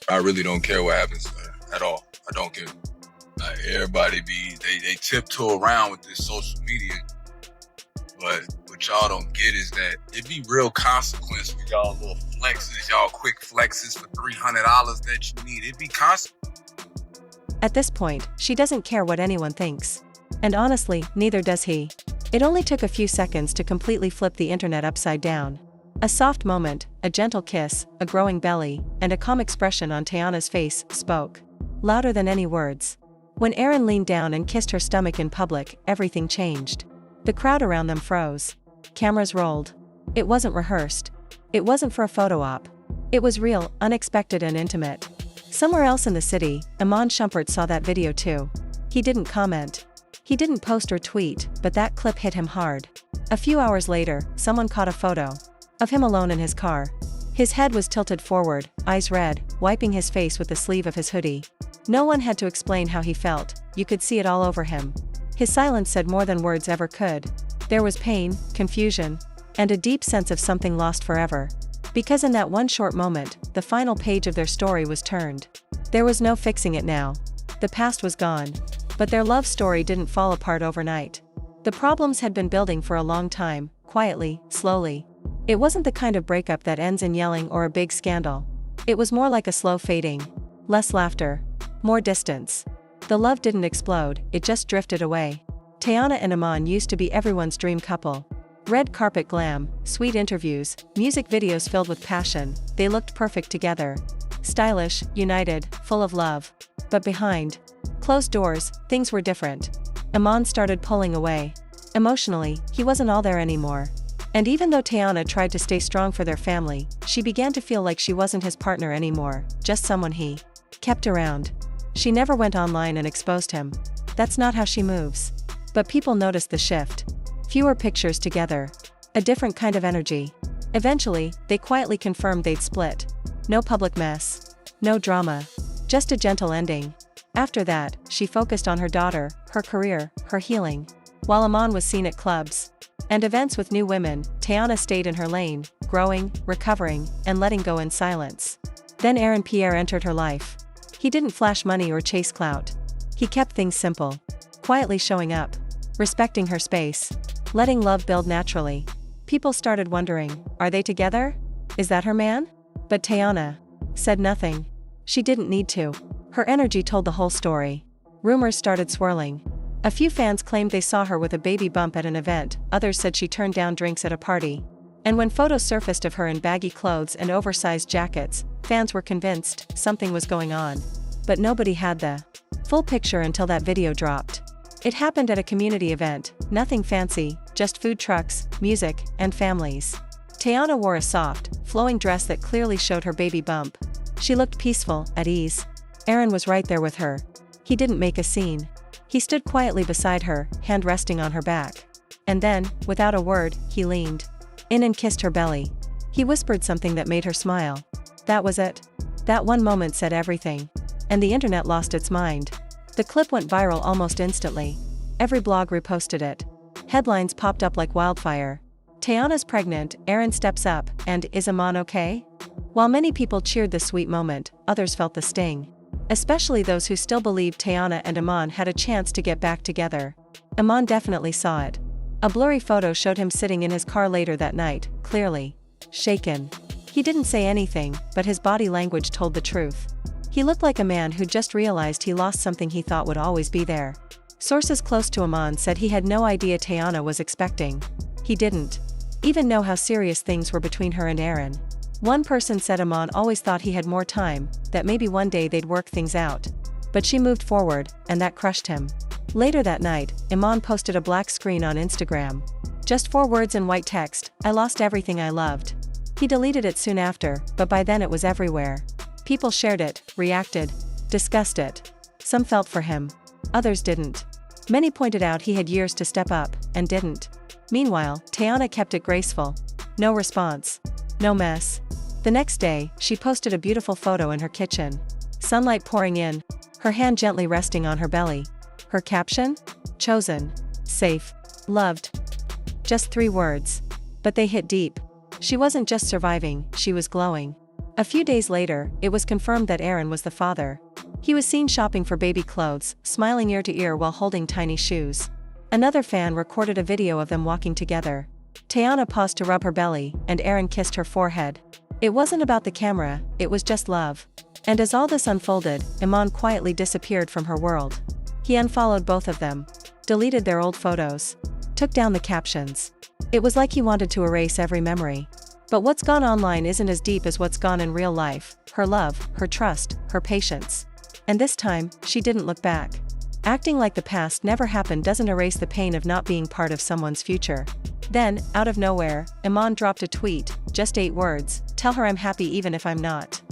I really don't care what happens to her at all. I don't care. Like, everybody they tiptoe around with this social media, but what y'all don't get is that it be real consequence for y'all little flexes, y'all quick flexes for $300 that you need. It be consequence. At this point, she doesn't care what anyone thinks. And honestly, neither does he. It only took a few seconds to completely flip the internet upside down. A soft moment, a gentle kiss, a growing belly, and a calm expression on Teyana's face spoke louder than any words. When Aaron leaned down and kissed her stomach in public, everything changed. The crowd around them froze. Cameras rolled. It wasn't rehearsed. It wasn't for a photo op. It was real, unexpected and intimate. Somewhere else in the city, Iman Shumpert saw that video too. He didn't comment. He didn't post or tweet, but that clip hit him hard. A few hours later, someone caught a photo of him alone in his car. His head was tilted forward, eyes red, wiping his face with the sleeve of his hoodie. No one had to explain how he felt, you could see it all over him. His silence said more than words ever could. There was pain, confusion, and a deep sense of something lost forever. Because in that one short moment, the final page of their story was turned. There was no fixing it now. The past was gone. But their love story didn't fall apart overnight. The problems had been building for a long time, quietly, slowly. It wasn't the kind of breakup that ends in yelling or a big scandal. It was more like a slow fading. Less laughter. More distance. The love didn't explode, it just drifted away. Teyana and Iman used to be everyone's dream couple. Red carpet glam, sweet interviews, music videos filled with passion, they looked perfect together. Stylish, united, full of love. But behind closed doors, things were different. Iman started pulling away. Emotionally, he wasn't all there anymore. And even though Teyana tried to stay strong for their family, she began to feel like she wasn't his partner anymore, just someone he kept around. She never went online and exposed him. That's not how she moves. But people noticed the shift. Fewer pictures together. A different kind of energy. Eventually, they quietly confirmed they'd split. No public mess. No drama. Just a gentle ending. After that, she focused on her daughter, her career, her healing. While Iman was seen at clubs and events with new women, Teyana stayed in her lane, growing, recovering, and letting go in silence. Then Aaron Pierre entered her life. He didn't flash money or chase clout. He kept things simple. Quietly showing up. Respecting her space. Letting love build naturally. People started wondering, are they together? Is that her man? But Teyana said nothing. She didn't need to. Her energy told the whole story. Rumors started swirling. A few fans claimed they saw her with a baby bump at an event, others said she turned down drinks at a party. And when photos surfaced of her in baggy clothes and oversized jackets, fans were convinced something was going on. But nobody had the full picture until that video dropped. It happened at a community event, nothing fancy, just food trucks, music, and families. Teyana wore a soft, flowing dress that clearly showed her baby bump. She looked peaceful, at ease. Aaron was right there with her. He didn't make a scene. He stood quietly beside her, hand resting on her back. And then, without a word, he leaned in and kissed her belly. He whispered something that made her smile. That was it. That one moment said everything. And the internet lost its mind. The clip went viral almost instantly. Every blog reposted it. Headlines popped up like wildfire. Teyana's pregnant, Aaron steps up, and is Iman okay? While many people cheered the sweet moment, others felt the sting. Especially those who still believed Teyana and Iman had a chance to get back together. Iman definitely saw it. A blurry photo showed him sitting in his car later that night, clearly shaken. He didn't say anything, but his body language told the truth. He looked like a man who just realized he lost something he thought would always be there. Sources close to Iman said he had no idea Teyana was expecting. He didn't even know how serious things were between her and Aaron. One person said Iman always thought he had more time, that maybe one day they'd work things out. But she moved forward, and that crushed him. Later that night, Iman posted a black screen on Instagram. Just 4 words in white text, I lost everything I loved. He deleted it soon after, but by then it was everywhere. People shared it, reacted, discussed it. Some felt for him. Others didn't. Many pointed out he had years to step up, and didn't. Meanwhile, Teyana kept it graceful. No response. No mess. The next day, she posted a beautiful photo in her kitchen. Sunlight pouring in, her hand gently resting on her belly. Her caption? Chosen. Safe. Loved. Just 3 words. But they hit deep. She wasn't just surviving, she was glowing. A few days later, it was confirmed that Aaron was the father. He was seen shopping for baby clothes, smiling ear to ear while holding tiny shoes. Another fan recorded a video of them walking together. Teyana paused to rub her belly, and Aaron kissed her forehead. It wasn't about the camera, it was just love. And as all this unfolded, Iman quietly disappeared from her world. He unfollowed both of them, deleted their old photos, took down the captions. It was like he wanted to erase every memory. But what's gone online isn't as deep as what's gone in real life: her love, her trust, her patience. And this time, she didn't look back. Acting like the past never happened doesn't erase the pain of not being part of someone's future. Then, out of nowhere, Iman dropped a tweet, just 8 words: "Tell her I'm happy even if I'm not."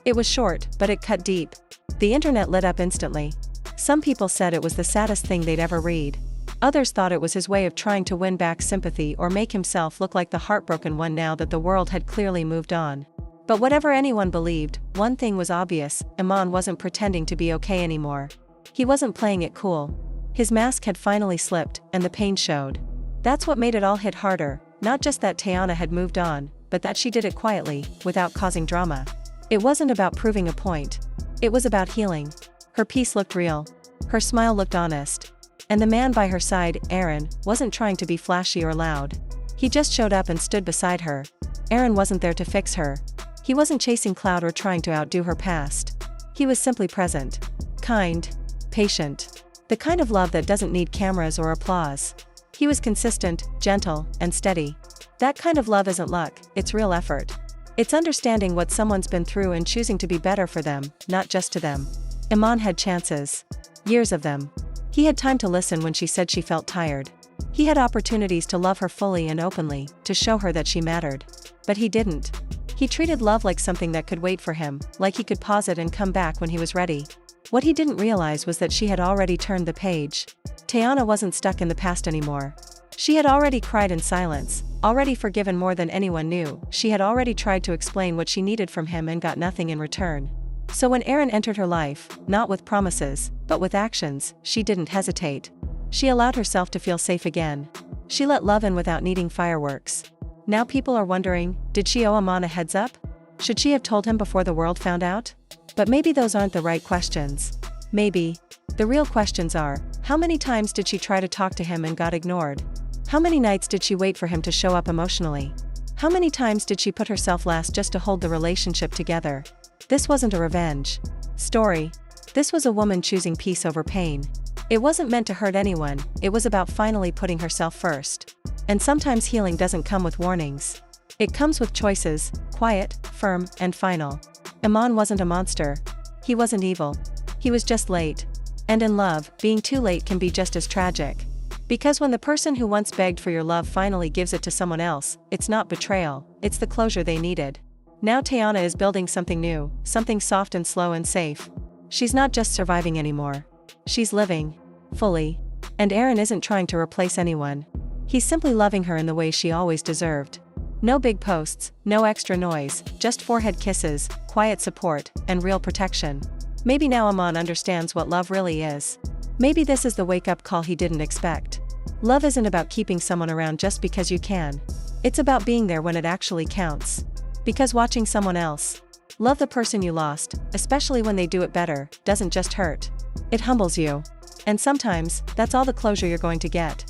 It was short, but it cut deep. The internet lit up instantly. Some people said it was the saddest thing they'd ever read. Others thought it was his way of trying to win back sympathy or make himself look like the heartbroken one now that the world had clearly moved on. But whatever anyone believed, one thing was obvious: Iman wasn't pretending to be okay anymore. He wasn't playing it cool. His mask had finally slipped, and the pain showed. That's what made it all hit harder, not just that Teyana had moved on, but that she did it quietly, without causing drama. It wasn't about proving a point. It was about healing. Her peace looked real. Her smile looked honest. And the man by her side, Aaron, wasn't trying to be flashy or loud. He just showed up and stood beside her. Aaron wasn't there to fix her. He wasn't chasing clout or trying to outdo her past. He was simply present. Kind. Patient. The kind of love that doesn't need cameras or applause. He was consistent, gentle, and steady. That kind of love isn't luck, it's real effort. It's understanding what someone's been through and choosing to be better for them, not just to them. Iman had chances. Years of them. He had time to listen when she said she felt tired. He had opportunities to love her fully and openly, to show her that she mattered. But he didn't. He treated love like something that could wait for him, like he could pause it and come back when he was ready. What he didn't realize was that she had already turned the page. Teyana wasn't stuck in the past anymore. She had already cried in silence, already forgiven more than anyone knew. She had already tried to explain what she needed from him and got nothing in return. So when Aaron entered her life, not with promises, but with actions, she didn't hesitate. She allowed herself to feel safe again. She let love in without needing fireworks. Now people are wondering, did she owe Iman a heads up? Should she have told him before the world found out? But maybe those aren't the right questions. Maybe. The real questions are, how many times did she try to talk to him and got ignored? How many nights did she wait for him to show up emotionally? How many times did she put herself last just to hold the relationship together? This wasn't a revenge story. This was a woman choosing peace over pain. It wasn't meant to hurt anyone, it was about finally putting herself first. And sometimes healing doesn't come with warnings. It comes with choices, quiet, firm, and final. Iman wasn't a monster. He wasn't evil. He was just late. And in love, being too late can be just as tragic. Because when the person who once begged for your love finally gives it to someone else, it's not betrayal, it's the closure they needed. Now Teyana is building something new, something soft and slow and safe. She's not just surviving anymore. She's living. Fully. And Aaron isn't trying to replace anyone. He's simply loving her in the way she always deserved. No big posts, no extra noise, just forehead kisses, quiet support, and real protection. Maybe now Iman understands what love really is. Maybe this is the wake-up call he didn't expect. Love isn't about keeping someone around just because you can. It's about being there when it actually counts. Because watching someone else love the person you lost, especially when they do it better, doesn't just hurt. It humbles you. And sometimes, that's all the closure you're going to get.